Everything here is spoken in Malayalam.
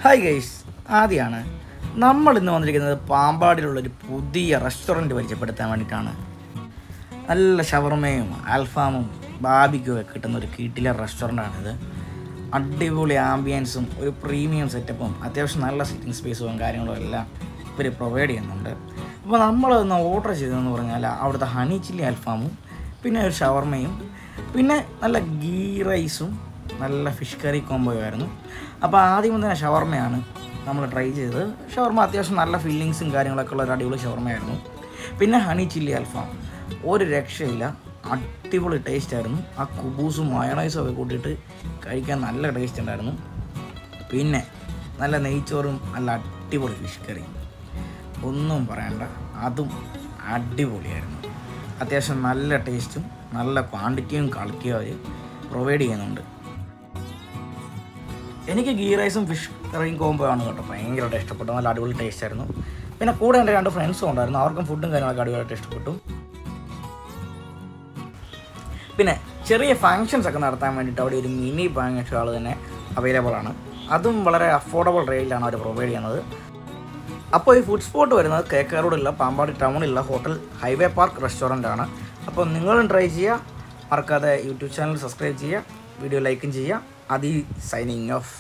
ഹായ് ഗൈസ്, ആദ്യമാണ് നമ്മൾ ഇന്ന് വന്നിരിക്കുന്നത് പാമ്പാടിലുള്ളൊരു പുതിയ റെസ്റ്റോറൻറ്റ് പരിചയപ്പെടുത്താൻ വേണ്ടിയിട്ടാണ്. നല്ല ഷവർമയും അൽഫാമും ബാബിക്കും ഒക്കെ കിട്ടുന്ന ഒരു കിടിലൻ റെസ്റ്റോറൻ്റാണിത്. അടിപൊളി ആംബിയൻസും ഒരു പ്രീമിയം സെറ്റപ്പും അത്യാവശ്യം നല്ല സിറ്റിംഗ് സ്പേസും കാര്യങ്ങളും എല്ലാം ഇവർ പ്രൊവൈഡ് ചെയ്യുന്നുണ്ട്. അപ്പോൾ നമ്മൾ ഇന്ന് ഓർഡർ ചെയ്തതെന്ന് പറഞ്ഞാൽ അവിടുത്തെ ഹണി ചില്ലി അൽഫാമും പിന്നെ ഒരു ഷവർമയും പിന്നെ നല്ല ഗീ റൈസും നല്ല ഫിഷ് കറി കോംബോ ആയിരുന്നു. അപ്പോൾ ആദ്യം തന്നെ ഷവർമയാണ് നമ്മൾ ട്രൈ ചെയ്തത്. ഷവർമ അത്യാവശ്യം നല്ല ഫില്ലിങ്സും കാര്യങ്ങളൊക്കെ ഉള്ള ഒരു അടിപൊളി ഷവർമയായിരുന്നു. പിന്നെ ഹണി ചില്ലി അൽഫാം ഒരു രക്ഷയില്ല, അടിപൊളി ടേസ്റ്റ് ആയിരുന്നു. ആ കുബൂസും മയണൈസും ഒക്കെ കൂട്ടിയിട്ട് കഴിക്കാൻ നല്ല ടേസ്റ്റ് ഉണ്ടായിരുന്നു. പിന്നെ നല്ല നെയ്ച്ചോറും നല്ല അടിപൊളി ഫിഷ് കറിയും ഒന്നും പറയണ്ട, അതും അടിപൊളിയായിരുന്നു. അത്യാവശ്യം നല്ല ടേസ്റ്റും നല്ല ക്വാണ്ടിറ്റിയും കളിക്കുകയും അവർ പ്രൊവൈഡ് ചെയ്യുന്നുണ്ട്. എനിക്ക് ഗീ റൈസും ഫിഷ് കറിയും കോംബോ ആണ് കേട്ടോ ഭയങ്കരമായിട്ട് ഇഷ്ടപ്പെട്ടു. നല്ല അടിപൊളി ടേസ്റ്റ് ആയിരുന്നു. പിന്നെ കൂടെ എൻ്റെ 2 ഫ്രണ്ട്സും ഉണ്ടായിരുന്നു, അവർക്കും ഫുഡും കാര്യങ്ങളൊക്കെ അടിപൊളിയായിട്ട് ഇഷ്ടപ്പെട്ടു. പിന്നെ ചെറിയ ഫങ്ഷൻസ് ഒക്കെ നടത്താൻ വേണ്ടിയിട്ട് അവിടെ ഒരു മിനി ഫങ്ഷൻ ഹാൾ തന്നെ അവൈലബിൾ ആണ്. അതും വളരെ അഫോർഡബിൾ റേറ്റിലാണ് അവർ പ്രൊവൈഡ് ചെയ്യുന്നത്. അപ്പോൾ ഈ ഫുഡ് സ്പോട്ട് വരുന്നത് കേക്കാറോടുള്ള പാമ്പാടി ടൗണിലുള്ള ഹോട്ടൽ ഹൈവേ പാർക്ക് റെസ്റ്റോറൻ്റ് ആണ്. അപ്പോൾ നിങ്ങളും ട്രൈ ചെയ്യുക, മറക്കാതെ യൂട്യൂബ് ചാനൽ സബ്സ്ക്രൈബ് ചെയ്യുക, വീഡിയോ ലൈക്കും ചെയ്യുക. അതി സൈനിങ് ഓഫ്.